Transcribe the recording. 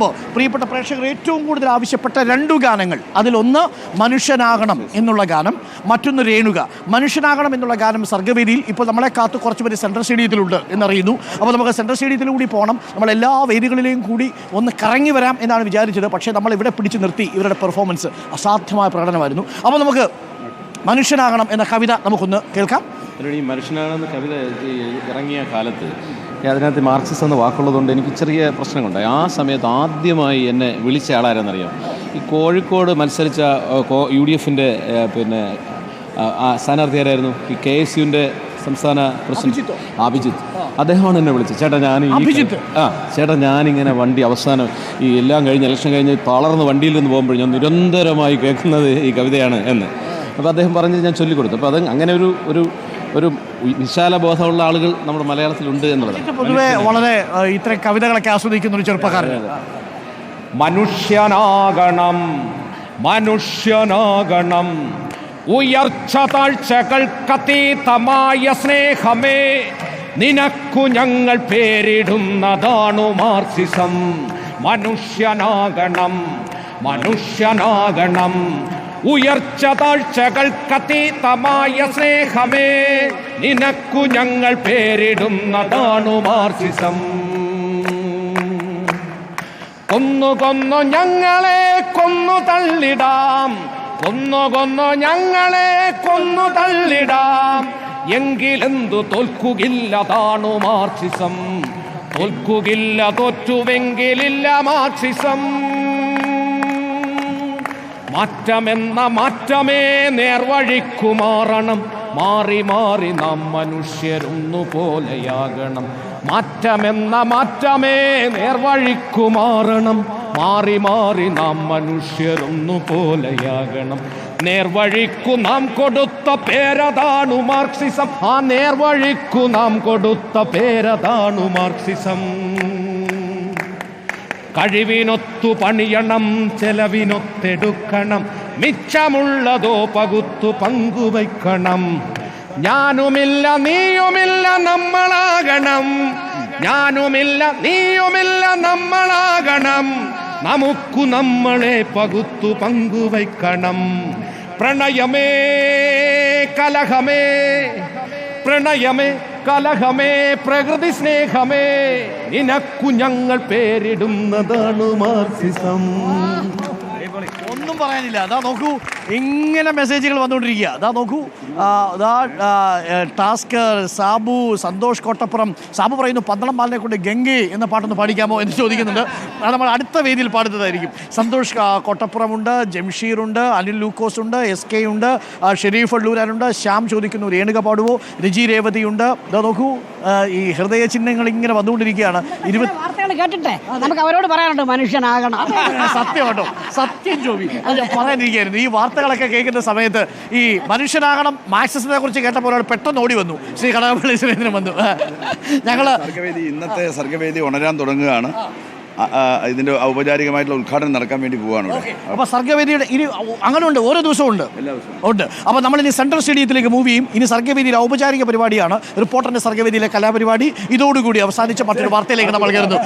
മുമ്പ് പ്രിയപ്പെട്ട പ്രേക്ഷകർ ഏറ്റവും കൂടുതൽ ആവശ്യപ്പെട്ട 2 ഗാനങ്ങൾ, അതിലൊന്ന് മനുഷ്യനാകണം എന്നുള്ള ഗാനം, മറ്റൊന്ന് രേണുക. മനുഷ്യനാകണം എന്നുള്ള ഗാനം സർഗ്ഗവേദിയിൽ ഇപ്പോൾ നമ്മളെ കാത്ത് കുറച്ച് പേര് സെൻട്രൽ സ്റ്റേഡിയത്തിലുണ്ട് എന്നറിയുന്നു. അപ്പോൾ നമുക്ക് സെൻട്രൽ സ്റ്റേഡിയത്തിൽ കൂടി പോകണം, നമ്മളെല്ലാ വേദികളിലെയും കൂടി ഒന്ന് കറങ്ങി വരാം എന്നാണ് വിചാരിച്ചത്. പക്ഷേ നമ്മൾ ഇവിടെ പിടിച്ചു നിർത്തി. ഇവരുടെ പെർഫോമൻസ് അസാധ്യമായ പ്രകടനമായിരുന്നു. അപ്പോൾ നമുക്ക് മനുഷ്യനാകണം എന്ന കവിത നമുക്കൊന്ന് കേൾക്കാം. ഈ മനുഷ്യനാകണമെന്ന കവിത ഇറങ്ങിയ കാലത്ത് അതിനകത്ത് മാർക്സിസം എന്ന വാക്കുള്ളതുകൊണ്ട് എനിക്ക് ചെറിയ പ്രശ്നങ്ങളുണ്ടായി. ആ സമയത്ത് ആദ്യമായി എന്നെ വിളിച്ച ആളാരെന്നറിയാം, ഈ കോഴിക്കോട് മത്സരിച്ച UDFൻ്റെ പിന്നെ സ്ഥാനാർത്ഥിയാരായിരുന്നു, ഈ KSUവിൻ്റെ സംസ്ഥാന പ്രസിഡന്റ് അഭിജിത്ത്. അദ്ദേഹമാണ് എന്നെ വിളിച്ചത്. ചേട്ടാ ഞാനിങ്ങനെ വണ്ടി അവസാനം ഈ എല്ലാം കഴിഞ്ഞ് ഇലക്ഷൻ കഴിഞ്ഞ് തളർന്ന് വണ്ടിയിൽ നിന്ന് പോകുമ്പോൾ ഞാൻ നിരന്തരമായി കേൾക്കുന്നത് ഈ കവിതയാണ് എന്ന്. അപ്പോൾ അദ്ദേഹം പറഞ്ഞ് ഞാൻ ചൊല്ലിക്കൊടുത്തു. അപ്പോൾ അത് അങ്ങനെ ഒരു വിശാല ബോധമുള്ള ആളുകൾ നമ്മുടെ മലയാളത്തിലുണ്ട് എന്നുള്ളത്. പൊതുവെ വളരെ ഇത്തരം കവിതകളൊക്കെ ആസ്വദിക്കുന്ന ഒരു ചെറുപ്പക്കാരൻ. മനുഷ്യനാകണം ഉയർച്ച താഴ്ചകൾക്കതീതമായ സ്നേഹമേ, നിനക്കു ഞങ്ങൾ പേരിടുന്നതാണു മാർക്സിസം. മനുഷ്യനാകണം ഉയർച്ച താഴ്ചകൾക്കതീതമായ സ്നേഹമേ, നിനക്കു ഞങ്ങൾ പേരിടുന്നതാണു മാർക്സിസം. കൊന്നു ഞങ്ങളെ കൊന്നു തള്ളിടാം, ഞങ്ങളെ കൊന്നു തള്ളിടാം, എങ്കിലെന്തു തോൽക്കുകില്ലതാണു മാർക്സിസം. തോറ്റുവെങ്കിലില്ല മാർക്സിസം. മാറ്റമേ നേർവഴിക്കു മാറണം, മാറി നാം മനുഷ്യരൊന്നു പോലെയാകണം. മാറ്റമേ നേർവഴിക്കു മാറണം, മാറി നാം മനുഷ്യരൊന്നു പോലെയാകണം. നേർവഴിക്കു നാം കൊടുത്ത പേരതാണു മാർക്സിസം. ആ നേർവഴിക്കു നാം കൊടുത്ത പേരതാണു മാർക്സിസം. കഴിവിനൊത്തു പണിയണം, ചെലവിനൊത്തെടുക്കണം, മിച്ചമുള്ളതോ പകുത്തു പങ്കുവയ്ക്കണം. ഞാനുമില്ല നീയുമില്ല നമ്മളാകണം, നമുക്കു നമ്മളെ പകുത്തു പങ്കുവയ്ക്കണം. പ്രണയമേ കലഹമേ പ്രകൃതി സ്നേഹമേ, നിനക്കു ഞങ്ങൾ പേരിടുന്നതാണ് മാർക്സിസം. ഒന്നും പറയാനില്ല. അതാ നോക്കൂ, ഇങ്ങനെ മെസ്സേജുകൾ വന്നുകൊണ്ടിരിക്കുക. അതാ നോക്കൂ, ടാസ്കർ, സാബു, സന്തോഷ് കോട്ടപ്പുറം. സാബു പറയുന്നു പന്തളം ബാലനെ കൊണ്ട് ഗംഗെ എന്ന പാട്ടൊന്ന് പാടിക്കാമോ എന്ന് ചോദിക്കുന്നുണ്ട്. അത് നമ്മൾ അടുത്ത വേദിയിൽ പാടുന്നതായിരിക്കും. സന്തോഷ് കോട്ടപ്പുറമുണ്ട്, ജംഷീറുണ്ട്, അനിൽ ലൂക്കോസ് ഉണ്ട്, SK ഉണ്ട്, ഷെരീഫ് അള്ളൂരാനുണ്ട്. ശ്യാം ചോദിക്കുന്നു രേണുക പാടുവോ. രജി രേവതിയുണ്ട്. ഇതാ നോക്കൂ, ഈ ഹൃദയ ചിഹ്നങ്ങൾ ഇങ്ങനെ വന്നുകൊണ്ടിരിക്കുകയാണ്. വാർത്തകൾ കേട്ടിട്ടെ നമുക്ക് അവരോട് പറയാനുണ്ട് മനുഷ്യനാകണം. സത്യം കേട്ടോ, സത്യം ജോബി, അത് ഞാൻ പറയാനിരിക്കുകയായിരുന്നു. ഈ വാർത്തകളൊക്കെ കേൾക്കുന്ന സമയത്ത് ഈ മനുഷ്യനാകണം മാർക്സിസത്തെ കുറിച്ച് കേട്ടപ്പോൾ പെട്ടെന്ന് ഓടി വന്നു ശ്രീ കടകംപള്ളി സുരേന്ദ്രൻ വന്നു. ഞങ്ങള് ഇന്നത്തെ സർഗ്ഗവേദി ഉണരാൻ തുടങ്ങുകയാണ്. ഇതിന്റെ ഔപചാരികമായിട്ടുള്ള ഉദ്ഘാടനം നടക്കാൻ വേണ്ടി പോവാണ്. അപ്പൊ സർഗ്ഗവേദിയുടെ ഇനി അങ്ങനെ ഉണ്ട്, ഓരോ ദിവസവും ഉണ്ട്. അപ്പൊ നമ്മൾ ഇനി സെൻട്രൽ സ്റ്റേഡിയത്തിലേക്ക് മൂവ് ചെയ്യും. ഇനി സർഗ്ഗവേദിയിലെ ഔപചാരിക പരിപാടിയാണ് റിപ്പോർട്ടറിന്റെ സർഗ്ഗവേദിയിലെ കലാപരിപാടി. ഇതോടുകൂടി അവസാനിച്ച മറ്റൊരു വാർത്തയിലേക്ക് നമ്മൾ കയറുന്നു.